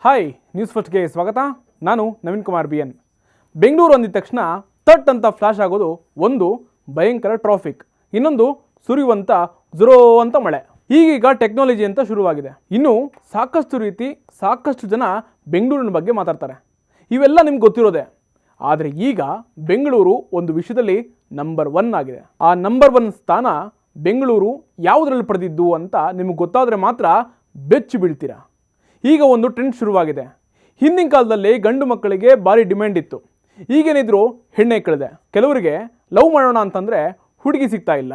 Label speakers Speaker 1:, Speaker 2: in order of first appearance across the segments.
Speaker 1: Hi news ಫಸ್ಟ್ಗೆ ಸ್ವಾಗತ. ನಾನು ನವೀನ್ ಕುಮಾರ್ ಬಿ ಎನ್. ಬೆಂಗಳೂರು ಅಂದಿದ ತಕ್ಷಣ ತಟ್ ಅಂತ ಫ್ಲಾಶ್ ಆಗೋದು ಒಂದು ಭಯಂಕರ ಟ್ರಾಫಿಕ್, ಇನ್ನೊಂದು ಸುರಿಯುವಂಥ ಜುರೋ ಅಂತ ಮಳೆ. ಈಗೀಗ ಟೆಕ್ನಾಲಜಿ ಅಂತ ಶುರುವಾಗಿದೆ. ಇನ್ನು ಸಾಕಷ್ಟು ಜನ ಬೆಂಗಳೂರಿನ ಬಗ್ಗೆ ಮಾತಾಡ್ತಾರೆ. ಇವೆಲ್ಲ ನಿಮ್ಗೆ ಗೊತ್ತಿರೋದೆ. ಆದರೆ ಈಗ ಬೆಂಗಳೂರು ಒಂದು ವಿಷಯದಲ್ಲಿ ನಂಬರ್ 1 ಆಗಿದೆ. ಆ ನಂಬರ್ 1 ಸ್ಥಾನ ಬೆಂಗಳೂರು ಯಾವುದರಲ್ಲಿ ಪಡೆದಿದ್ದು ಅಂತ ನಿಮಗೆ ಗೊತ್ತಾದರೆ ಮಾತ್ರ ಬೆಚ್ಚಿ ಬೀಳ್ತೀರಾ. ಈಗ ಒಂದು ಟ್ರೆಂಡ್ ಶುರುವಾಗಿದೆ. ಹಿಂದಿನ ಕಾಲದಲ್ಲಿ ಗಂಡು ಮಕ್ಕಳಿಗೆ ಭಾರಿ ಡಿಮ್ಯಾಂಡ್ ಇತ್ತು. ಈಗೇನಿದ್ರು ಹೆಣ್ಣೆ ಕಳೆದೆ. ಕೆಲವರಿಗೆ ಲವ್ ಮಾಡೋಣ ಅಂತಂದರೆ ಹುಡುಗಿ ಸಿಗ್ತಾ ಇಲ್ಲ,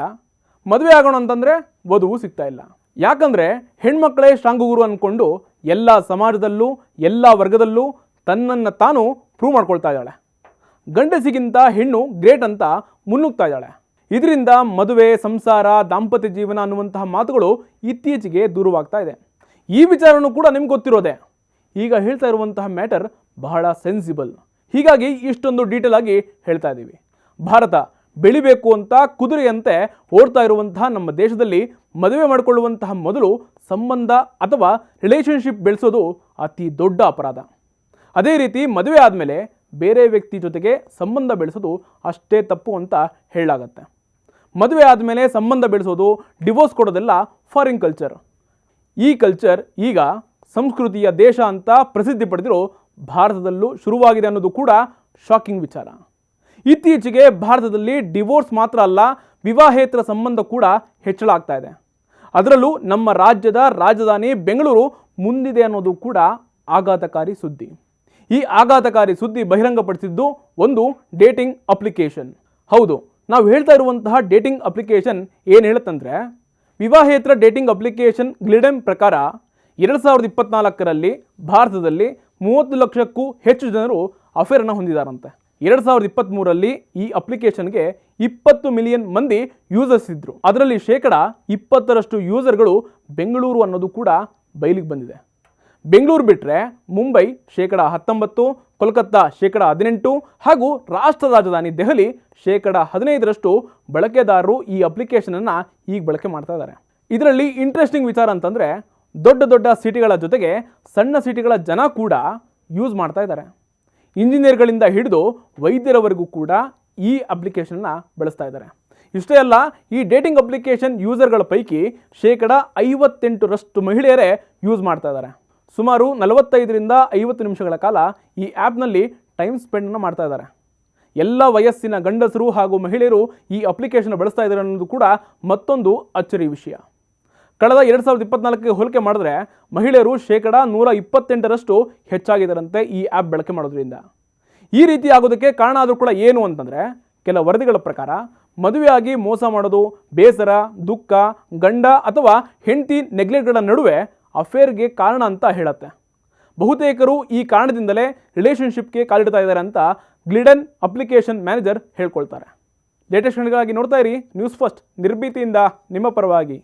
Speaker 1: ಮದುವೆ ಆಗೋಣ ಅಂತಂದರೆ ವಧುವು ಸಿಗ್ತಾ ಇಲ್ಲ. ಯಾಕಂದರೆ ಹೆಣ್ಮಕ್ಕಳೇ ಸ್ಟ್ರಾಂಗುಗುರು ಅಂದ್ಕೊಂಡು ಎಲ್ಲ ಸಮಾಜದಲ್ಲೂ ಎಲ್ಲ ವರ್ಗದಲ್ಲೂ ತನ್ನನ್ನು ತಾನು ಪ್ರೂವ್ ಮಾಡ್ಕೊಳ್ತಾ ಇದ್ದಾಳೆ. ಗಂಡಸಿಗಿಂತ ಹೆಣ್ಣು ಗ್ರೇಟ್ ಅಂತ ಮುನ್ನುಗ್ತಾ ಇದ್ದಾಳೆ. ಇದರಿಂದ ಮದುವೆ, ಸಂಸಾರ, ದಾಂಪತ್ಯ ಜೀವನ ಅನ್ನುವಂತಹ ಮಾತುಗಳು ಇತ್ತೀಚೆಗೆ ದೂರವಾಗ್ತಾ ಇದೆ. ಈ ವಿಚಾರನೂ ಕೂಡ ನಿಮ್ಗೆ ಗೊತ್ತಿರೋದೆ. ಈಗ ಹೇಳ್ತಾ ಇರುವಂತಹ ಮ್ಯಾಟರ್ ಬಹಳ ಸೆನ್ಸಿಬಲ್. ಹೀಗಾಗಿ ಇಷ್ಟೊಂದು ಡೀಟೇಲ್ ಆಗಿ ಹೇಳ್ತಾ ಇದ್ದೀವಿ. ಭಾರತ ಬೆಳಿಬೇಕು ಅಂತ ಕುದುರೆಯಂತೆ ಓಡ್ತಾ ಇರುವಂತಹ ನಮ್ಮ ದೇಶದಲ್ಲಿ ಮದುವೆ ಮಾಡಿಕೊಳ್ಳುವಂತಹ ಮೊದಲು ಸಂಬಂಧ ಅಥವಾ ರಿಲೇಷನ್ಶಿಪ್ ಬೆಳೆಸೋದು ಅತಿ ದೊಡ್ಡ ಅಪರಾಧ. ಅದೇ ರೀತಿ ಮದುವೆ ಆದಮೇಲೆ ಬೇರೆ ವ್ಯಕ್ತಿ ಜೊತೆಗೆ ಸಂಬಂಧ ಬೆಳೆಸೋದು ಅಷ್ಟೇ ತಪ್ಪು ಅಂತ ಹೇಳಲಾಗತ್ತೆ. ಮದುವೆ ಆದಮೇಲೆ ಸಂಬಂಧ ಬೆಳೆಸೋದು, ಡಿವೋರ್ಸ್ ಕೊಡೋದೆಲ್ಲ ಫಾರಿನ್ ಕಲ್ಚರ್. ಈ ಕಲ್ಚರ್ ಈಗ ಸಂಸ್ಕೃತಿಯ ದೇಶ ಅಂತ ಪ್ರಸಿದ್ಧಿ ಪಡೆದಿರೋ ಭಾರತದಲ್ಲೂ ಶುರುವಾಗಿದೆ ಅನ್ನೋದು ಕೂಡ ಶಾಕಿಂಗ್ ವಿಚಾರ. ಇತ್ತೀಚೆಗೆ ಭಾರತದಲ್ಲಿ ಡಿವೋರ್ಸ್ ಮಾತ್ರ ಅಲ್ಲ, ವಿವಾಹೇತರ ಸಂಬಂಧ ಕೂಡ ಹೆಚ್ಚಳ ಆಗ್ತಾ ಇದೆ. ಅದರಲ್ಲೂ ನಮ್ಮ ರಾಜ್ಯದ ರಾಜಧಾನಿ ಬೆಂಗಳೂರು ಮುಂದಿದೆ ಅನ್ನೋದು ಕೂಡ ಆಘಾತಕಾರಿ ಸುದ್ದಿ. ಈ ಆಘಾತಕಾರಿ ಸುದ್ದಿ ಬಹಿರಂಗಪಡಿಸಿದ್ದು ಒಂದು ಡೇಟಿಂಗ್ ಅಪ್ಲಿಕೇಶನ್. ಹೌದು, ನಾವು ಹೇಳ್ತಾ ಇರುವಂತಹ ಡೇಟಿಂಗ್ ಅಪ್ಲಿಕೇಶನ್ ಏನು ಹೇಳುತ್ತಂದರೆ, ವಿವಾಹೇತರ ಡೇಟಿಂಗ್ ಅಪ್ಲಿಕೇಶನ್ ಗ್ಲಿಡೆಮ್ ಪ್ರಕಾರ 2024ರಲ್ಲಿ ಭಾರತದಲ್ಲಿ 30 ಲಕ್ಷಕ್ಕೂ ಹೆಚ್ಚು ಜನರು ಅಫೇರನ್ನು ಹೊಂದಿದ್ದಾರಂತೆ. 2023ರಲ್ಲಿ ಈ ಅಪ್ಲಿಕೇಶನ್ಗೆ 20 ಮಿಲಿಯನ್ ಮಂದಿ ಯೂಸರ್ಸ್ ಇದ್ದರು. ಅದರಲ್ಲಿ 20% ಯೂಸರ್ಗಳು ಬೆಂಗಳೂರು ಅನ್ನೋದು ಕೂಡ ಬಯಲಿಗೆ ಬಂದಿದೆ. ಬೆಂಗಳೂರು ಬಿಟ್ಟರೆ ಮುಂಬೈ 19%, ಕೋಲ್ಕತ್ತಾ 18% ಹಾಗೂ ರಾಷ್ಟ್ರ ರಾಜಧಾನಿ ದೆಹಲಿ 15% ಬಳಕೆದಾರರು ಈ ಅಪ್ಲಿಕೇಶನನ್ನು ಈಗ ಬಳಕೆ ಮಾಡ್ತಾ ಇದ್ದಾರೆ. ಇದರಲ್ಲಿ ಇಂಟ್ರೆಸ್ಟಿಂಗ್ ವಿಚಾರ ಅಂತಂದರೆ, ದೊಡ್ಡ ದೊಡ್ಡ ಸಿಟಿಗಳ ಜೊತೆಗೆ ಸಣ್ಣ ಸಿಟಿಗಳ ಜನ ಕೂಡ ಯೂಸ್ ಮಾಡ್ತಾ ಇದ್ದಾರೆ. ಇಂಜಿನಿಯರ್ಗಳಿಂದ ಹಿಡಿದು ವೈದ್ಯರವರೆಗೂ ಕೂಡ ಈ ಅಪ್ಲಿಕೇಶನ್ನ ಬಳಸ್ತಾ ಇದ್ದಾರೆ. ಇಷ್ಟೇ ಅಲ್ಲ, ಈ ಡೇಟಿಂಗ್ ಅಪ್ಲಿಕೇಶನ್ ಯೂಸರ್ಗಳ ಪೈಕಿ 58% ಮಹಿಳೆಯರೇ ಯೂಸ್ ಮಾಡ್ತಾ ಇದ್ದಾರೆ. ಸುಮಾರು 45ರಿಂದ 50 ನಿಮಿಷಗಳ ಕಾಲ ಈ ಆ್ಯಪ್ನಲ್ಲಿ ಟೈಮ್ ಸ್ಪೆಂಡನ್ನು ಮಾಡ್ತಾ ಇದ್ದಾರೆ. ಎಲ್ಲ ವಯಸ್ಸಿನ ಗಂಡಸರು ಹಾಗೂ ಮಹಿಳೆಯರು ಈ ಅಪ್ಲಿಕೇಶನ್ ಬಳಸ್ತಾ ಇದ್ದಾರೆ ಅನ್ನೋದು ಕೂಡ ಮತ್ತೊಂದು ಅಚ್ಚರಿ ವಿಷಯ. ಕಳೆದ 2024ಕ್ಕೆ ಹೋಲಿಕೆ ಮಾಡಿದ್ರೆ ಮಹಿಳೆಯರು 128% ಹೆಚ್ಚಾಗಿದ್ದಾರಂತೆ ಈ ಆ್ಯಪ್ ಬಳಕೆ ಮಾಡೋದ್ರಿಂದ. ಈ ರೀತಿ ಆಗೋದಕ್ಕೆ ಕಾರಣ ಆದರೂ ಕೂಡ ಏನು ಅಂತಂದರೆ, ಕೆಲ ವರದಿಗಳ ಪ್ರಕಾರ ಮದುವೆಯಾಗಿ ಮೋಸ ಮಾಡೋದು, ಬೇಸರ, ದುಃಖ, ಗಂಡ ಅಥವಾ ಹೆಂಡತಿ ನೆಗ್ಲೆಕ್ಟ್ಗಳ ನಡುವೆ ಅಫೇರ್ಗೆ ಕಾರಣ ಅಂತ ಹೇಳುತ್ತೆ. ಬಹುತೇಕರು ಈ ಕಾರಣದಿಂದಲೇ ರಿಲೇಷನ್ಶಿಪ್ಗೆ ಕಾಲಿಡ್ತಾ ಇದ್ದಾರೆ ಅಂತ ಗ್ಲಿಡನ್ ಅಪ್ಲಿಕೇಶನ್ ಮ್ಯಾನೇಜರ್ ಹೇಳ್ಕೊಳ್ತಾರೆ. ಲೇಟೆಸ್ಟ್ ಕ್ಷಣಗಳಾಗಿ ನೋಡ್ತಾ ಇರಿ ನ್ಯೂಸ್ ಫಸ್ಟ್, ನಿರ್ಭೀತಿಯಿಂದ ನಿಮ್ಮ ಪರವಾಗಿ.